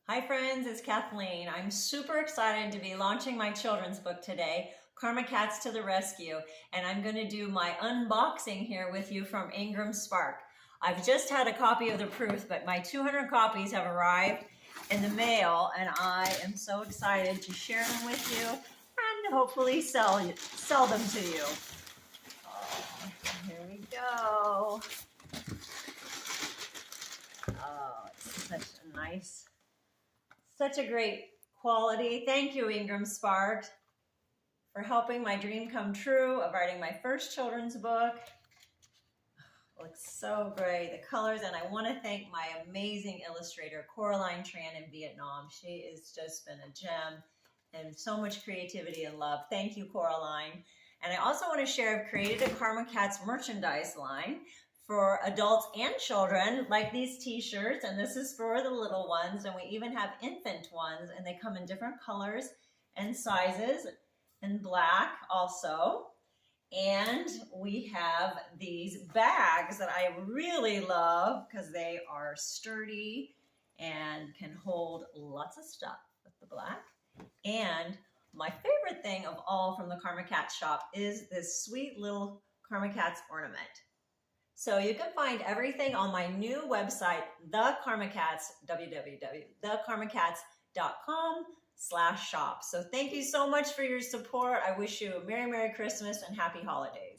Hi friends, it's Kathleen. I'm super excited to be launching my children's book today, Karma Cats to the Rescue, and I'm going to do my unboxing here with you from Ingram Spark. I've just had a copy of the proof, but my 200 copies have arrived in the mail, and I am so excited to share them with you and hopefully sell them to you. Oh, here we go. Oh, it's such a great quality. Thank you, Ingram Spark, for helping my dream come true of writing my first children's book. Looks so great, the colors, and I want to thank my amazing illustrator, Coraline Tran in Vietnam. She has just been a gem and so much creativity and love. Thank you, Coraline. And I also want to share I've created a Karma Cats merchandise line for adults and children, like these t-shirts, and this is for the little ones, and we even have infant ones, and they come in different colors and sizes, and black also. And we have these bags that I really love because they are sturdy and can hold lots of stuff with the black. And my favorite thing of all from the Karma Cats shop is this sweet little Karma Cats ornament. So you can find everything on my new website, The Karma Cats, www.thekarmacats.com/shop. So thank you so much for your support. I wish you a Merry Christmas and Happy Holidays.